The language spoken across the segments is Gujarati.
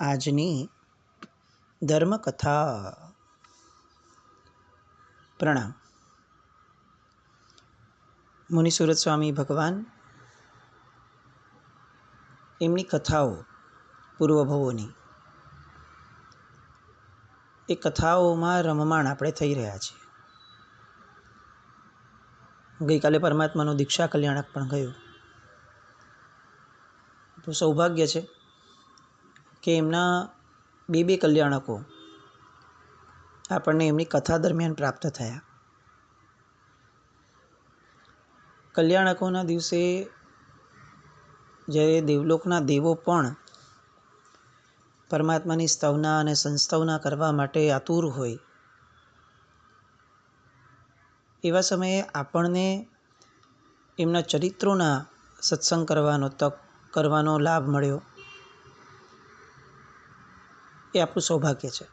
આજની ધર્મકથા. પ્રણામ. મુનિસુરત સ્વામી ભગવાન એમની કથાઓ પૂર્વભવોની એ કથાઓમાં રમમાણ આપણે થઈ રહ્યા છીએ. ગઈકાલે પરમાત્માનું દીક્ષા કલ્યાણક પણ ગયું. તો સૌભાગ્ય છે કે એમના બે કલ્યાણકો આપણને એમની કથા દરમિયાન પ્રાપ્ત થયા. કલ્યાણકોના દિવસે જ્યારે દેવલોકના દેવો પણ પરમાત્માની સ્તવના અને સંસ્તવના કરવા માટે આતુર હોય, એવા સમયે આપણને એમના ચરિત્રોના સત્સંગ કરવાનો લાભ મળ્યો. એ આપણું સૌભાગ્ય છે.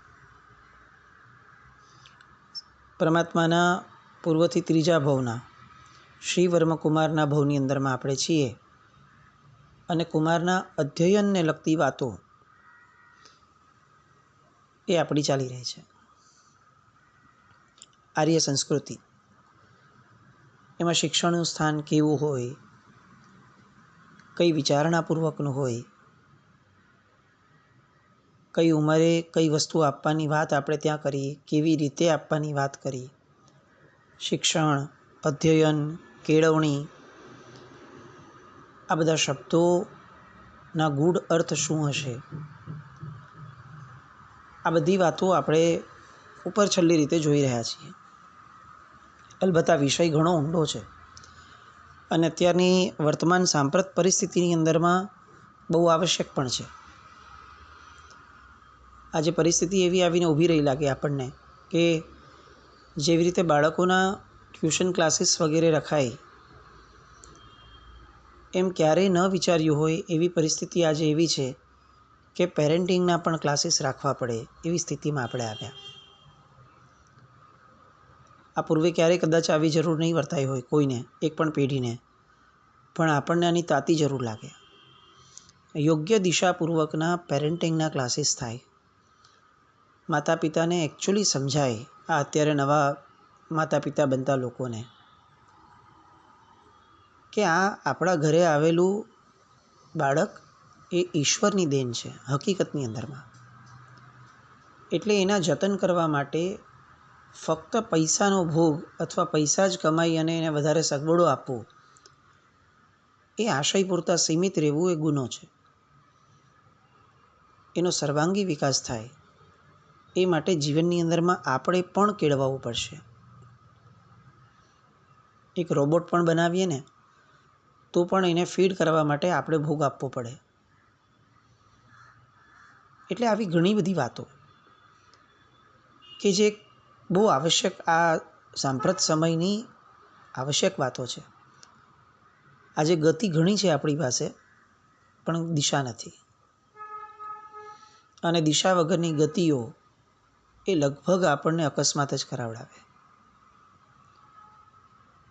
પરમાત્માના પૂર્વથી ત્રીજા ભવના શ્રી વર્મકુમારના ભવની અંદરમાં આપણે છીએ અને કુમારના અધ્યયનને લગતી વાતો એ આપણી ચાલી રહી છે. આર્ય સંસ્કૃતિ એમાં શિક્ષણનું સ્થાન કેવું હોય, કઈ વિચારણાપૂર્વકનું હોય, કઈ ઉંમરે કઈ વસ્તુ આપવાની વાત આપણે ત્યાં કરી, કેવી રીતે આપવાની વાત કરી, શિક્ષણ, અધ્યયન, કેળવણી, આ બધા શબ્દોના ગૂઢ અર્થ શું હશે, આ બધી વાતો આપણે ઉપર છલ્લી રીતે જોઈ રહ્યા છીએ. અલબત્ત આ વિષય ઘણો ઊંડો છે અને અત્યારની વર્તમાન સાંપ્રત પરિસ્થિતિની અંદરમાં બહુ આવશ્યક પણ છે. આજે પરિસ્થિતિ એવી આવીને ઊભી રહી લાગે આપણને કે જેવી રીતે બાળકોના ટ્યુશન ક્લાસીસ વગેરે રખાય એમ ક્યારેય ન વિચાર્યું હોય એવી પરિસ્થિતિ આજે એવી છે કે પેરેન્ટિંગના પણ ક્લાસીસ રાખવા પડે એવી સ્થિતિમાં આપણે આવ્યા. આ પૂર્વે ક્યારેય કદાચ આવી જરૂર નહીં વર્તાઈ હોય કોઈને, એક પણ પેઢીને, પણ આપણને આની તાતી જરૂર લાગે. યોગ્ય દિશાપૂર્વકના પેરેન્ટિંગના ક્લાસીસ થાય, માતા પિતાને એકચ્યુઅલી સમજાય, આ અત્યારે નવા માતા પિતા બનતા લોકોને, કે આ આપણા ઘરે આવેલું બાળક એ ઈશ્વરની દેન છે હકીકતની અંદરમાં. એટલે એના જતન કરવા માટે ફક્ત પૈસાનો ભોગ અથવા પૈસા જ કમાઈ અને એને વધારે સગવડો આપવું, એ આશય પૂરતા સીમિત રહેવું એ ગુનો છે. એનો સર્વાંગી વિકાસ થાય એ માટે જીવનની અંદરમાં આપણે પણ કેળવવું પડશે. એક રોબોટ પણ બનાવીએ ને તો પણ એને ફીડ કરવા માટે આપણે ભોગ આપવો પડે. એટલે આવી ઘણી બધી વાતો કે જે બહુ આવશ્યક, આ સાંપ્રત સમયની આવશ્યક વાતો છે. આજે ગતિ ઘણી છે આપણી પાસે, પણ દિશા નથી. અને દિશા વગરની ગતિઓ એ લગભગ આપણને અકસ્માત જ કરાવડાવે.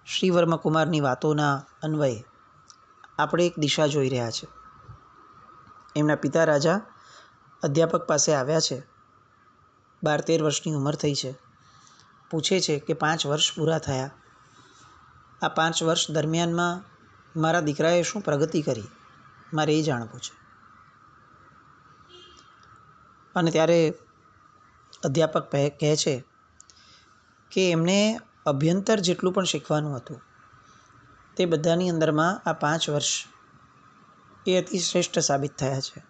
શ્રી વર્મકુમારની વાતોના અન્વયે આપણે એક દિશા જોઈ રહ્યા છે. એમના પિતા રાજા અધ્યાપક પાસે આવ્યા છે. 12-13 વર્ષની ઉંમર થઈ છે. પૂછે છે કે 5 વર્ષ પૂરા થયા, આ 5 વર્ષ દરમિયાનમાં મારા દીકરાએ શું પ્રગતિ કરી, મારે એ જાણવું છે. અને ત્યારે અધ્યાપક કહે છે કે એમને અભ્યંતર જેટલું પણ શીખવાનું હતું તે બધાની અંદરમાં આ 5 વર્ષ એ અતિ શ્રેષ્ઠ સાબિત થયા છે.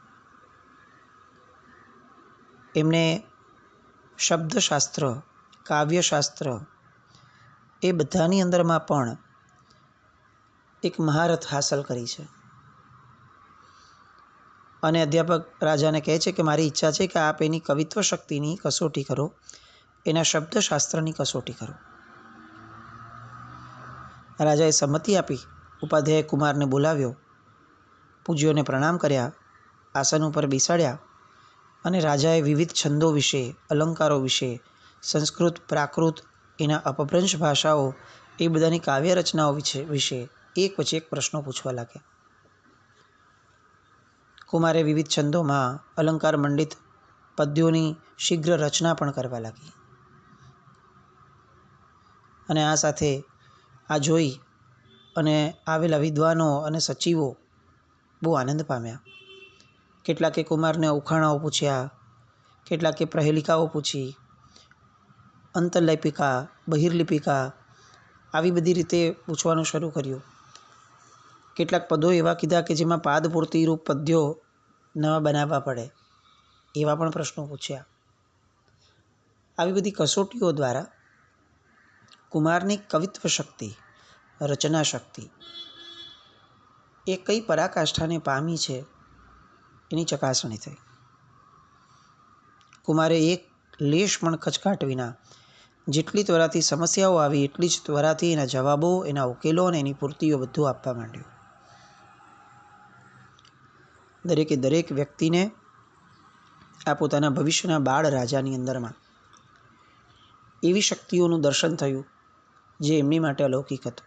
એમને શબ્દશાસ્ત્ર, કાવ્યશાસ્ત્ર એ બધાની અંદરમાં પણ એક મહારથ હાંસલ કરી છે. અને અધ્યાપક રાજાને કહે છે કે મારી ઈચ્છા છે કે આપ એની કવિત્વ શક્તિની કસોટી કરો, એના શબ્દશાસ્ત્રની કસોટી કરો. રાજાએ સંમતિ આપી. ઉપાધ્યાય કુમારને બોલાવ્યો, પૂજ્યોને પ્રણામ કર્યા, આસન ઉપર બેસાડ્યા અને રાજાએ વિવિધ છંદો વિશે, અલંકારો વિશે, સંસ્કૃત, પ્રાકૃત, એના અપભ્રંશ ભાષાઓ, એ બધાની કાવ્ય રચનાઓ વિશે એક પછી એક પ્રશ્નો પૂછવા લાગ્યા. કુમારે વિવિધ છંદોમાં અલંકાર મંડિત પદ્યોની શીઘ્ર રચના પણ કરવા લાગી. અને આ સાથે આ જોઈ અને આવેલા વિદ્વાનો અને સચિવો બહુ આનંદ પામ્યા. કેટલાકે કુમારને ઉખાણાઓ પૂછ્યા, કેટલાકે પ્રહેલિકાઓ પૂછી, અંતરલિપિકા, બહિર્લિપિકા આવી બધી રીતે પૂછવાનું શરૂ કર્યું. કેટલાક પદો એવા કીધા કે જેમાં પાદપૂર્તિ રૂપ પદ્યો નવા બનાવવા પડે, એવા પણ પ્રશ્નો પૂછ્યા. આવી બધી કસોટીઓ દ્વારા કુમારની કવિત્વ શક્તિ, રચના શક્તિ એ કઈ પરાકાષ્ઠાને પામી છે એની ચકાસણી થઈ. કુમારે એક લેશ પણ ખચકાટ વિના જેટલી ત્વરાથી સમસ્યાઓ આવી એટલી જ ત્વરાથી એના જવાબો, એના ઉકેલો અને એની પૂર્તિઓ બધું આપવા માંડ્યું. દરેકે દરેક વ્યક્તિને આ પોતાના ભવિષ્યના બાળ રાજાની અંદરમાં એવી શક્તિઓનું દર્શન થયું જે એમની માટે અલૌકિક હતું.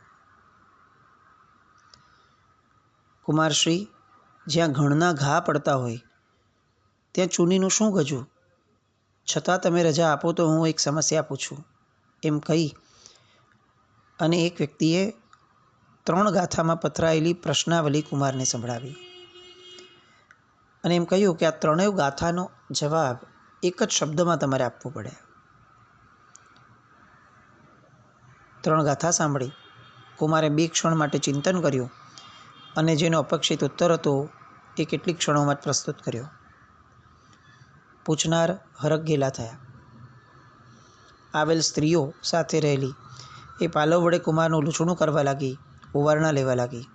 કુમારશ્રી જ્યાં ઘણના ઘા પડતા હોય ત્યાં ચૂનીનું શું ગજું, છતાં તમે રજા આપો તો હું એક સમસ્યા પૂછું, એમ કહી અને એક વ્યક્તિએ 3 ગાથામાં પથરાયેલી પ્રશ્નાવલી કુમારને સંભળાવી અને એમ કહ્યું કે આ 3 ગાથાનો જવાબ એક જ શબ્દમાં તમારે આપવો પડે. 3 ગાથા સાંભળી કુમારે 2 ક્ષણ માટે ચિંતન કર્યું અને જેનો અપેક્ષિત ઉત્તર હતો એ કેટલીક ક્ષણોમાં જ પ્રસ્તુત કર્યો. પૂછનાર હરખ-ઘેલા થયા. આવેલ સ્ત્રીઓ સાથે રહેલી એ પાલવ વડે કુમારનું લૂછણું કરવા લાગી, ઓવારણા લેવા લાગી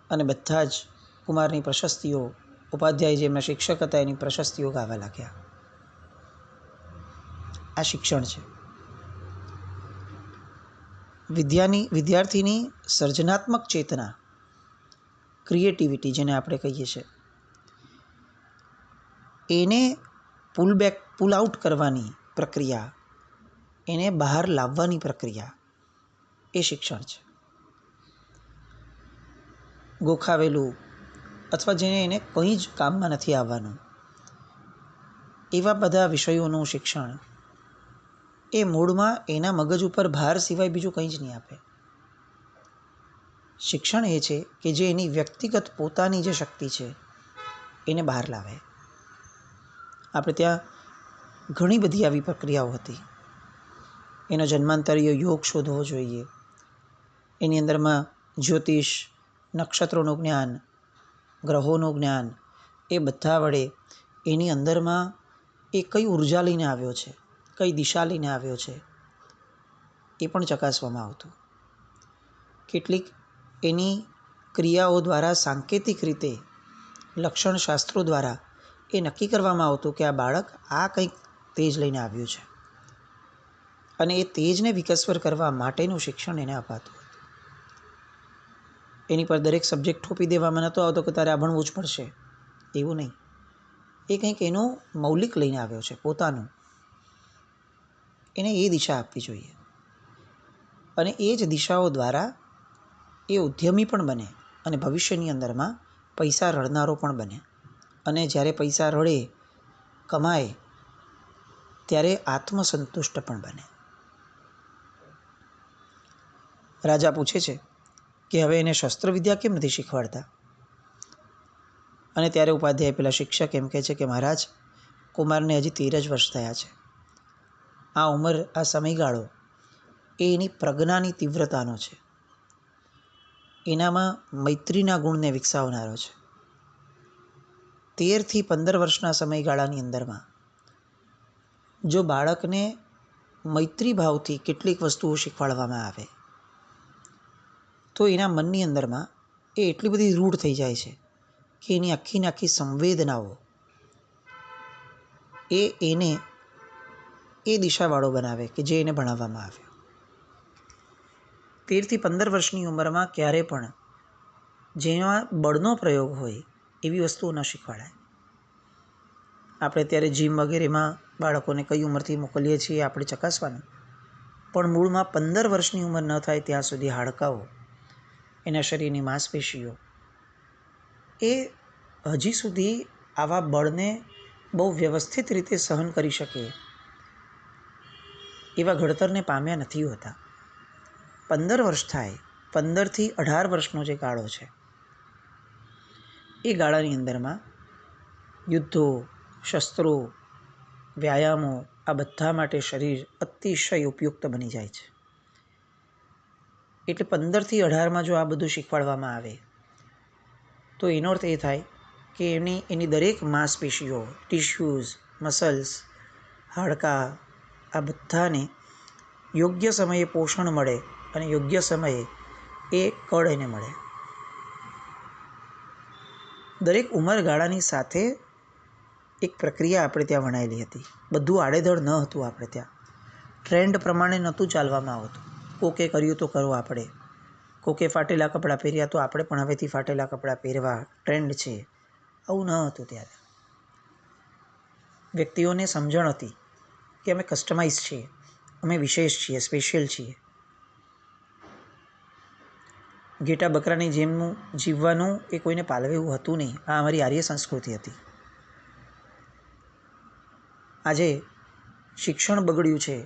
અને બધા જ કુમારની પ્રશસ્તિઓ, ઉપાધ્યાય જેમના શિક્ષક હતા એની પ્રશસ્તિઓ ગાવા લાગ્યા. આ શિક્ષણ છે. વિદ્યાર્થીની સર્જનાત્મક ચેતના, ક્રિએટિવિટી જેને આપણે કહીએ છીએ, એને પુલ આઉટ કરવાની પ્રક્રિયા, એને બહાર લાવવાની પ્રક્રિયા એ શિક્ષણ છે. ગોખાવેલું અથવા જેને એને કંઈ જ કામમાં નથી આવવાનું એવા બધા વિષયોનું શિક્ષણ એ મૂળમાં એના મગજ ઉપર ભાર સિવાય બીજું કંઈ જ નહીં આપે. શિક્ષણ એ છે કે જે એની વ્યક્તિગત પોતાની જે શક્તિ છે એને બહાર લાવે. આપણે ત્યાં ઘણી બધી આવી પ્રક્રિયાઓ હતી. એનો જન્માંતરીય યોગ શોધવો જોઈએ. એની અંદરમાં જ્યોતિષ, નક્ષત્રોનું જ્ઞાન, ગ્રહોનું જ્ઞાન, એ બધા વડે એની અંદરમાં એ કઈ ઉર્જા લઈને આવ્યો છે, કઈ દિશા લઈને આવ્યો છે એ પણ ચકાસવામાં આવતું. કેટલીક એની ક્રિયાઓ દ્વારા સાંકેતિક રીતે લક્ષણશાસ્ત્રો દ્વારા એ નક્કી કરવામાં આવતું કે આ બાળક આ કંઈક તેજ લઈને આવ્યું છે અને એ તેજને વિકસ્વર કરવા માટેનું શિક્ષણ એને અપાતું હતું. એની પર દરેક સબ્જેક્ટ થોપી દેવામાં નહોતો આવતો કે તારે આ ભણવું જ પડશે, એવું નહીં. એ કંઈક એનું મૌલિક લઈને આવ્યો છે પોતાનું, એને એ દિશા આપવી જોઈએ અને એ જ દિશાઓ દ્વારા એ ઉદ્યમી પણ બને અને ભવિષ્યની અંદરમાં પૈસા રળનારો પણ બને અને જ્યારે પૈસા રળે, કમાય, ત્યારે આત્મસંતુષ્ટ પણ બને. રાજા પૂછે છે કે હવે એને શસ્ત્રવિદ્યા કેમ નથી શીખવાડતા? અને ત્યારે ઉપાધ્યાય પેલા શિક્ષક એમ કહે છે કે મહારાજ, કુમારને હજી 13 જ વર્ષ થયા છે. આ ઉંમર, આ સમયગાળો એ એની પ્રજ્ઞાની તીવ્રતાનો છે, એનામાં મૈત્રીના ગુણને વિકસાવનારો છે. 13 થી 15 વર્ષના સમયગાળાની અંદરમાં જો બાળકને મૈત્રી ભાવથી કેટલીક વસ્તુઓ શીખવાડવામાં આવે તો એના મનની અંદરમાં એ એટલી બધી રૂઢ થઈ જાય છે કે એની આખી સંવેદનાઓ એને એ દિશાવાળો બનાવે કે જે એને ભણાવવામાં આવ્યો. 13 થી 15 વર્ષની ઉંમરમાં ક્યારે પણ જેમાં બળનો પ્રયોગ હોય એવી વસ્તુઓ ન શીખવાડાય. આપણે ત્યારે જીમ વગેરેમાં બાળકોને કઈ ઉંમરથી મોકલીએ છીએ આપણે ચકાસવાનું, પણ મૂળમાં 15 વર્ષની ઉંમર ન થાય ત્યાં સુધી હાડકાઓ, એના શરીરની માંસપેશીઓ એ હજી સુધી આવા બળને બહુ વ્યવસ્થિત રીતે સહન કરી શકે એવા ઘડતરને પામ્યા નથી હોતા. 15 વર્ષ થાય, 15થી 18 વર્ષનો જે ગાળો છે, એ ગાળાની અંદરમાં યુદ્ધો, શસ્ત્રો, વ્યાયામો આ બધા માટે શરીર અતિશય ઉપયુક્ત બની જાય છે. એટલે 15થી 18માં જો આ બધું શીખવાડવામાં આવે તો એનો અર્થ એ થાય કે એની દરેક માંસપેશીઓ, ટિશ્યુઝ, મસલ્સ, હાડકાં આ બધાને યોગ્ય સમયે પોષણ મળે અને યોગ્ય સમયે એ કળ એને મળે. દરેક ઉંમરગાળાની સાથે એક પ્રક્રિયા આપણે ત્યાં વણાયેલી હતી. બધું આડેધડ ન હતું. આપણે ત્યાં ટ્રેન્ડ પ્રમાણે નહોતું ચાલવામાં આવતું. કોકે કર્યું તો કરો આપણે, કોકે ફાટેલા કપડાં પહેર્યા તો આપણે પણ હવેથી ફાટેલા કપડાં પહેરવા ટ્રેન્ડ છે, આવું ન હતું. ત્યારે વ્યક્તિઓને સમજણ હતી કે અમે કસ્ટમાઇઝ છીએ, અમે વિશેષ છીએ, સ્પેશિયલ છીએ. ઘેટા બકરાની જેમનું જીવવાનું એ કોઈને પાલવે એવું હતું નહીં. આ અમારી આર્ય સંસ્કૃતિ હતી. આજે શિક્ષણ બગડ્યું છે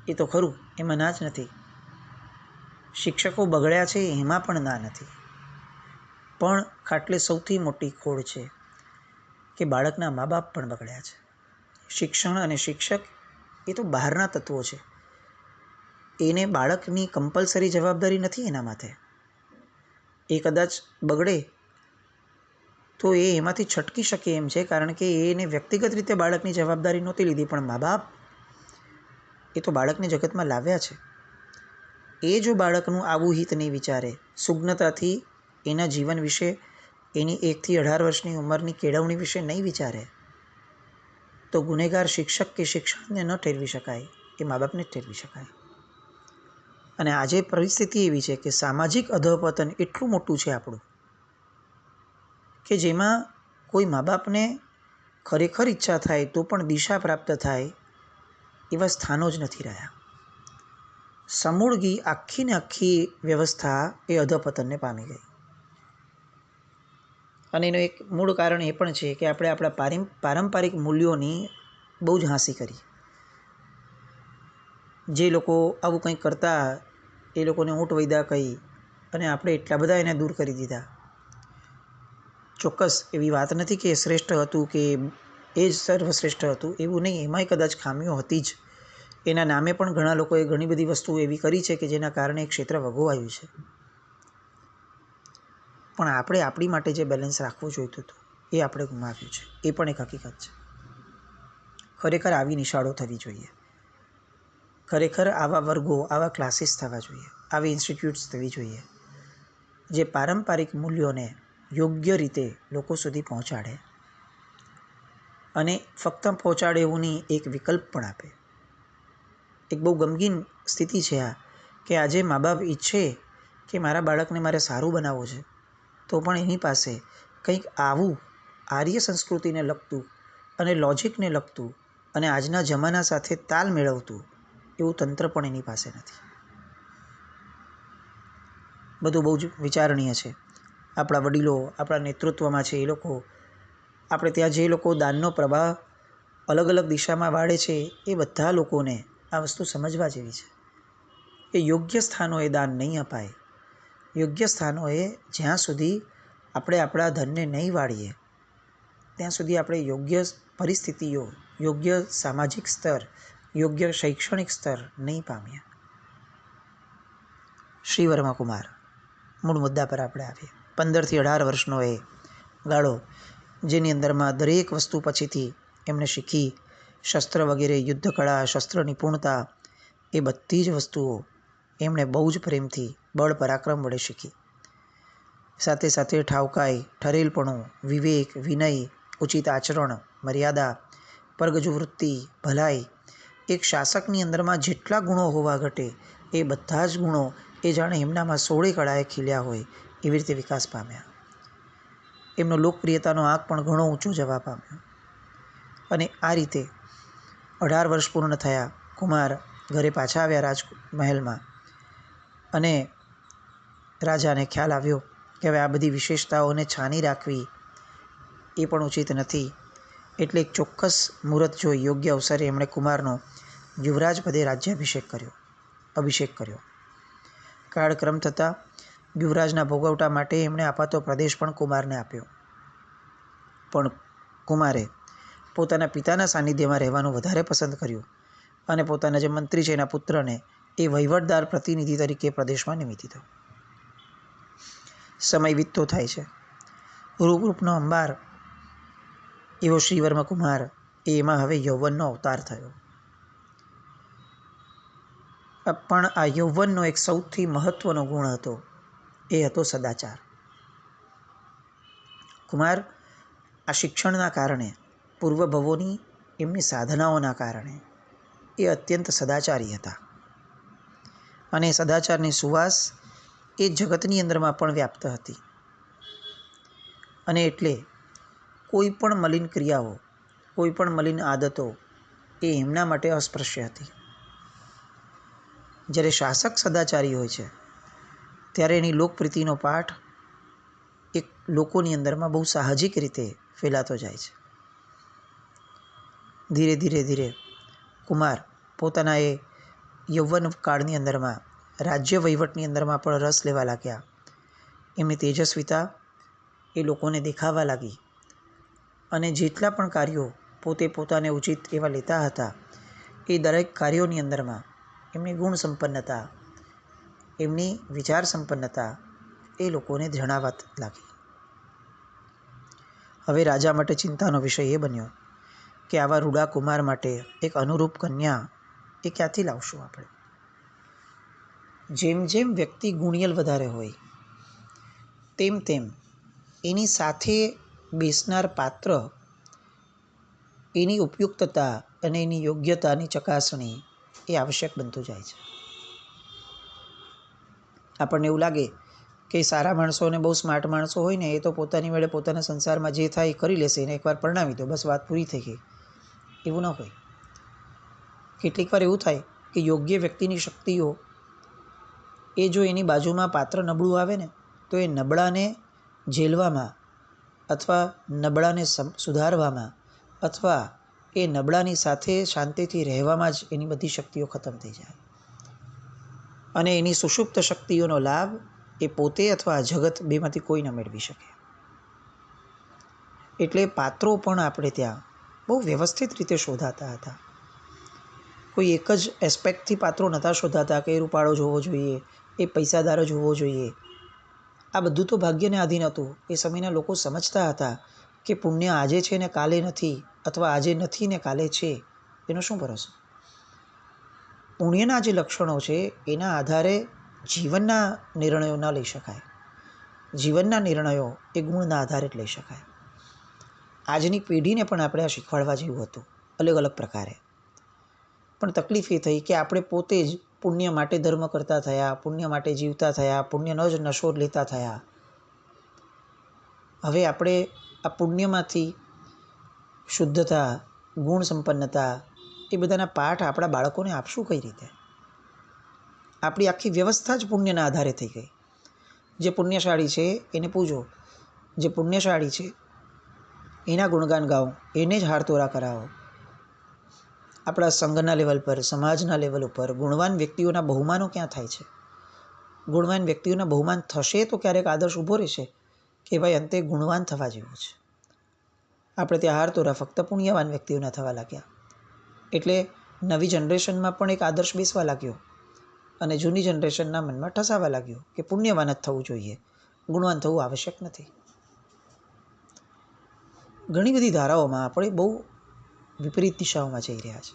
એ તો ખરું, એમાં ના જ નથી. શિક્ષકો બગડ્યા છે એમાં પણ ના નથી. પણ ખાટલે સૌથી મોટી ખોડ છે કે બાળકના મા બાપ પણ બગડ્યા છે. શિક્ષણ અને શિક્ષક એ તો બહારના તત્વો છે. એને બાળકની કમ્પલસરી જવાબદારી નથી એના માથે. એ કદાચ બગડે તો એ એમાંથી છટકી શકે એમ છે, કારણ કે એને વ્યક્તિગત રીતે બાળકની જવાબદારી નહોતી લીધી, પણ મા બાપ એ તો બાળકને જગતમાં લાવ્યા છે. એ જો બાળકનું આવું હિત નહીં વિચારે, સુજ્ઞતાથી એના જીવન વિશે, એની 1થી 18 વર્ષની ઉંમરની કેળવણી વિશે નહીં વિચારે, તો ગુનેગાર શિક્ષક કે શિક્ષણને ન ઠેરવી શકાય, એ મા બાપને જ ઠેરવી શકાય. અને આજે પરિસ્થિતિ એવી છે કે સામાજિક અધઃપતન એટલું મોટું છે આપણું કે જેમાં કોઈ મા બાપને ખરેખર ઈચ્છા થાય તો પણ દિશા પ્રાપ્ત થાય એવા સ્થાનો જ નથી રહ્યા. સમૂળગી આખી ને આખી વ્યવસ્થા એ અધઃપતનને પામી ગઈ. અને એનું એક મૂળ કારણ એ પણ છે કે આપણે આપણા પારંપરિક મૂલ્યોની બહુ જ હાંસી કરી. જે લોકો આવું કંઈક કરતા એ લોકોને ઊંટ વૈદા કહી અને આપણે એટલા બધા એને દૂર કરી દીધા. ચોક્કસ એવી વાત નથી કે શ્રેષ્ઠ હતું કે એ જ સર્વશ્રેષ્ઠ હતું, એવું નહીં. એમાંય કદાચ ખામીઓ હતી જ. એના નામે પણ ઘણા લોકોએ ઘણી બધી વસ્તુઓ એવી કરી છે કે જેના કારણે એ ક્ષેત્ર ભોગવાયું છે. પણ આપણે આપણી માટે જે બેલેન્સ રાખવું જોઈતું હતું એ આપણે ગુમાવ્યું છે. એ પણ એક હકીકત છે. ખરેખર આવી નિશાળો થવી જોઈએ. ખરેખર આવા વર્ગો, આવા ક્લાસીસ થવા જોઈએ, આવી ઇન્સ્ટિટ્યૂટ્સ થવી જોઈએ જે પારંપરિક મૂલ્યોને યોગ્ય રીતે લોકો સુધી પહોંચાડે. અને ફક્ત પહોંચાડે એવું નહીં, એક વિકલ્પ પણ આપે. એક બહુ ગમગીન સ્થિતિ છે આ કે આજે મા બાપ ઈચ્છે કે મારા બાળકને મારે સારું બનાવવું છે, તો પણ એની પાસે કંઈક આવું આર્ય સંસ્કૃતિને લગતું અને લોજિકને લગતું અને આજના જમાના સાથે તાલ મેળવતું એવું તંત્ર પણ એની પાસે નથી. બધું બહુ જ વિચારણીય છે. આપણા વડીલો, આપણા નેતૃત્વમાં છે એ લોકો, આપણે ત્યાં જે લોકો દાનનો પ્રવાહ અલગ અલગ દિશામાં વાળે છે, એ બધા લોકોને આ વસ્તુ સમજવા જેવી છે કે યોગ્ય સ્થાનોએ દાન નહીં અપાય. યોગ્ય સ્થાનોએ જ્યાં સુધી આપણે આપણા ધનને નહીં વાળીએ ત્યાં સુધી આપણે યોગ્ય પરિસ્થિતિઓ, યોગ્ય સામાજિક સ્તર, યોગ્ય શૈક્ષણિક સ્તર નહીં પામીએ. શ્રી વર્માકુમાર, મૂળ મુદ્દા પર આપણે આવીએ. 15થી 18 વર્ષનો એ ગાળો જેની અંદરમાં દરેક વસ્તુ પછીથી એમણે શીખી. શસ્ત્ર વગેરે, યુદ્ધ કળા, શસ્ત્ર નિપુણતા, એ બધી જ વસ્તુઓ એમણે બહુ જ પ્રેમથી બળ પરાક્રમ વડે શીખી. સાથે સાથે ઠાવકાઈ, ઠરેલપણું, વિવેક, વિનય, ઉચિત આચરણ, મર્યાદા, પરગજુ વૃત્તિ, ભલાઈ, એક શાસકની અંદરમાં જેટલા ગુણો હોવા ઘટે એ બધા જ ગુણો એ જાણે એમનામાં 16 કળાએ ખીલ્યા હોય એવી રીતે વિકાસ પામ્યા. એમનો લોકપ્રિયતાનો આંક પણ ઘણો ઊંચો જવા પામ્યો. અને આ રીતે 18 વર્ષ પૂર્ણ થયા. કુમાર ઘરે પાછા આવ્યા રાજમહેલમાં. અને રાજાને ખ્યાલ આવ્યો કે હવે આ બધી વિશેષતાઓને છાની રાખવી એ પણ ઉચિત નથી. એટલે એક ચોક્કસ મુહૂર્ત જોઈ યોગ્ય અવસરે એમણે કુમારનો યુવરાજ પદે રાજ્યાભિષેક કર્યો. કાળક્રમ થતાં યુવરાજના ભોગવટા માટે એમણે અપાતો પ્રદેશ પણ કુમારને આપ્યો. પણ કુમારે પોતાના પિતાના સાનિધ્યમાં રહેવાનું વધારે પસંદ કર્યું અને પોતાના જે મંત્રી છે એના પુત્રને એ વહીવટદાર પ્રતિનિધિ તરીકે પ્રદેશમાં નિમી દીધો. સમય વીતતો થાય છે. રૂપનો અંબાર એવો શ્રીવર્મ કુમાર એમાં હવે યૌવનનો અવતાર થયો. પણ આ યૌવનનો એક સૌથી મહત્વનો ગુણ હતો, એ હતો સદાચાર. કુમાર આ શિક્ષણના કારણે, પૂર્વભવોની એમની સાધનાઓના કારણે એ અત્યંત સદાચારી હતા. અને સદાચારની સુવાસ એ જગતની અંદરમાં પણ વ્યાપ્ત હતી. અને એટલે કોઈ પણ મલિન ક્રિયાઓ, કોઈ પણ મલિન આદતો એ એમના માટે અસ્પૃશ્ય હતી. જ્યારે શાસક સદાચારી હોય છે ત્યારે એની લોકપ્રીતિનો પાઠ એક લોકોની અંદરમાં બહુ સાહજિક રીતે ફેલાતો જાય છે. ધીરે ધીરે ધીરે કુમાર પોતાના એ યૌવન કાળની અંદરમાં રાજ્ય વહીવટની અંદરમાં પણ રસ લેવા લાગ્યા. એમની તેજસ્વીતા એ લોકોને દેખાવા લાગી. અને જેટલા પણ કાર્યો પોતે પોતાને ઉચિત એવા લેતા હતા એ દરેક કાર્યોની અંદરમાં એમની ગુણ સંપન્નતા, એમની વિચાર સંપન્નતા એ લોકોને જણાવવા લાગી. હવે રાજા માટે ચિંતાનો વિષય એ બન્યો કે આવા રૂડા કુમાર માટે એક અનુરૂપ કન્યા એ ક્યાંથી લાવશું આપણે? જેમ જેમ વ્યક્તિ ગુણિયલ વધારે હોય તેમ તેમ એની સાથે બેસનાર પાત્ર એની ઉપયુક્તતા અને એની યોગ્યતાની ચકાસણી એ આવશ્યક બનતું જાય છે. આપણને એવું લાગે કે સારા માણસો અને બહુ સ્માર્ટ માણસો હોય ને એ તો પોતાની વેળે પોતાના સંસારમાં જે થાય એ કરી લેશે, એને એકવાર પરણાવી દો, બસ વાત પૂરી થઈ ગઈ. એવું ન હોય. કેટલીક વાર એવું થાય કે યોગ્ય વ્યક્તિની શક્તિઓ એ જો એની બાજુમાં પાત્ર નબળું આવે ને તો એ નબળાને ઝેલવામાં અથવા નબળાને સુધારવામાં અથવા એ નબળાની સાથે શાંતિથી રહેવામાં જ એની બધી શક્તિઓ ખતમ થઈ જાય. અને એની સુષુપ્ત શક્તિઓનો લાભ એ પોતે અથવા જગત બેમાંથી કોઈ ન મેળવી શકે. એટલે પાત્રો પણ આપણે ત્યાં બહુ વ્યવસ્થિત રીતે શોધાતા હતા. કોઈ એક જ એસ્પેક્ટથી પાત્રો નહોતા શોધાતા કે એ રૂપાળો જોવો જોઈએ, એ પૈસાદાર જ હોવો જોઈએ. આ બધું તો ભાગ્યને આધીન હતું. એ સમયના લોકો સમજતા હતા કે પુણ્ય આજે છે ને કાલે નથી, અથવા આજે નથી ને કાલે છે, એનો શું ભરોસો? પુણ્યના જે લક્ષણો છે એના આધારે જીવનના નિર્ણયો ન લઈ શકાય. જીવનના નિર્ણયો એ ગુણના આધારે જ લઈ શકાય. આજની પેઢીને પણ આપણે આ શીખવાડવા જેવું હતું, અલગ અલગ પ્રકારે. પણ તકલીફ એ થઈ કે આપણે પોતે જ પુણ્ય માટે ધર્મ કરતા થયા, પુણ્ય માટે જીવતા થયા, પુણ્યનો જ નશો લેતા થયા. હવે આપણે આ પુણ્યમાંથી શુદ્ધતા, ગુણ સંપન્નતા એ બધાના પાઠ આપણા બાળકોને આપશું કઈ રીતે? આપણી આખી વ્યવસ્થા જ પુણ્યના આધારે થઈ ગઈ. જે પુણ્યશાળી છે એને પૂજો, જે પુણ્યશાળી છે એના ગુણગાન ગાઓ, એને જ હારતોરા કરાવો. આપણા સંઘના લેવલ પર, સમાજના લેવલ ઉપર ગુણવાન વ્યક્તિઓના બહુમાનો ક્યાં થાય છે? ગુણવાન વ્યક્તિઓના બહુમાન થશે તો ક્યારેક આદર્શ ઊભો રહેશે કે ભાઈ અંતે ગુણવાન થવા જેવું છે. આપણે ત્યાં હારતોરા ફક્ત પુણ્યવાન વ્યક્તિઓના થવા લાગ્યા. એટલે નવી જનરેશનમાં પણ એક આદર્શ બેસવા લાગ્યો અને જૂની જનરેશનના મનમાં ઠસાવા લાગ્યો કે પુણ્યવાન જ થવું જોઈએ, ગુણવાન થવું આવશ્યક નથી. ઘણી બધી ધારાઓમાં આપણે બહુ વિપરીત દિશાઓમાં જઈ રહ્યા છે.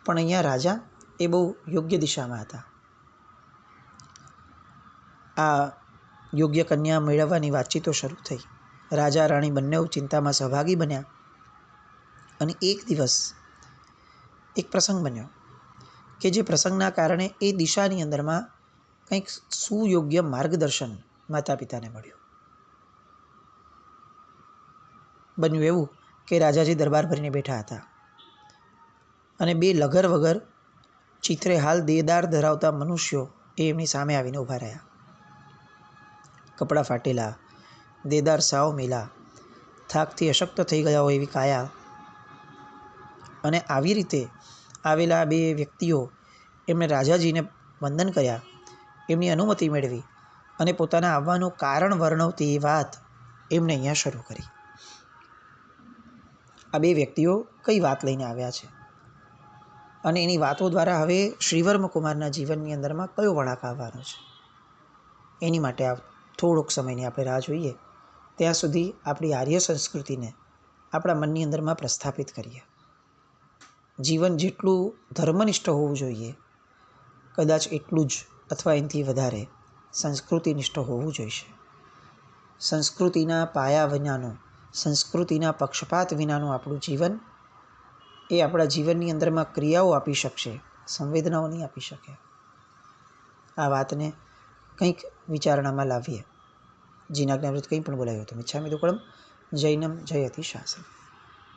પણ અહીંયા રાજા એ બહુ યોગ્ય દિશામાં હતા. આ યોગ્ય કન્યા મેળવવાની વાતચીતો શરૂ થઈ. રાજા રાણી બંને ચિંતામાં સહભાગી બન્યા. અને એક દિવસ એક પ્રસંગ બન્યો કે જે પ્રસંગના કારણે એ દિશાની અંદરમાં કંઈક સુયોગ્ય માર્ગદર્શન માતા પિતાને મળ્યું. બન્યું એવું કે રાજાજી દરબાર ભરીને બેઠા હતા અને બે લગર વગર ચિત્રે હાલ દેદાર ધરાવતા મનુષ્યો એ એમની સામે આવીને ઊભા રહ્યા. કપડાં ફાટેલા, દેદાર સાવ મેલા, થાકથી અશક્ત થઈ ગયા હોય એવી કાયા, અને આવી રીતે આવેલા બે વ્યક્તિઓ એમણે રાજાજીને વંદન કર્યા, એમની અનુમતિ મેળવી અને પોતાના આવવાનું કારણ વર્ણવતી એ વાત એમણે અહીંયા શરૂ કરી. આ બે વ્યક્તિઓ કઈ વાત લઈને આવ્યા છે અને એની વાતો દ્વારા હવે શ્રીવર્મકુમારના જીવનની અંદરમાં કયો વળાંક આવવાનો છે, એની માટે થોડોક સમયની આપણે રાહ જોઈએ. ત્યાં સુધી આપણી આર્ય સંસ્કૃતિને આપણા મનની અંદરમાં પ્રસ્થાપિત કરીએ. જીવન જેટલું ધર્મનિષ્ઠ હોવું જોઈએ, કદાચ એટલું જ અથવા એનાથી વધારે સંસ્કૃતિનિષ્ઠ હોવું જોઈશે. સંસ્કૃતિના પાયા વિનાનું, સંસ્કૃતિના પક્ષપાત વિનાનું આપણું જીવન એ આપણા જીવનની અંદરમાં ક્રિયાઓ આપી શકશે, સંવેદનાઓ નહીં આપી શકે. આ વાતને કંઈક વિચારણામાં લાવીએ. જીનાજ્ઞામૃત કંઈ પણ બોલાયું હતું. મિચ્છામિ દુક્કડમ. જૈનમ જયતિ શાસનમ.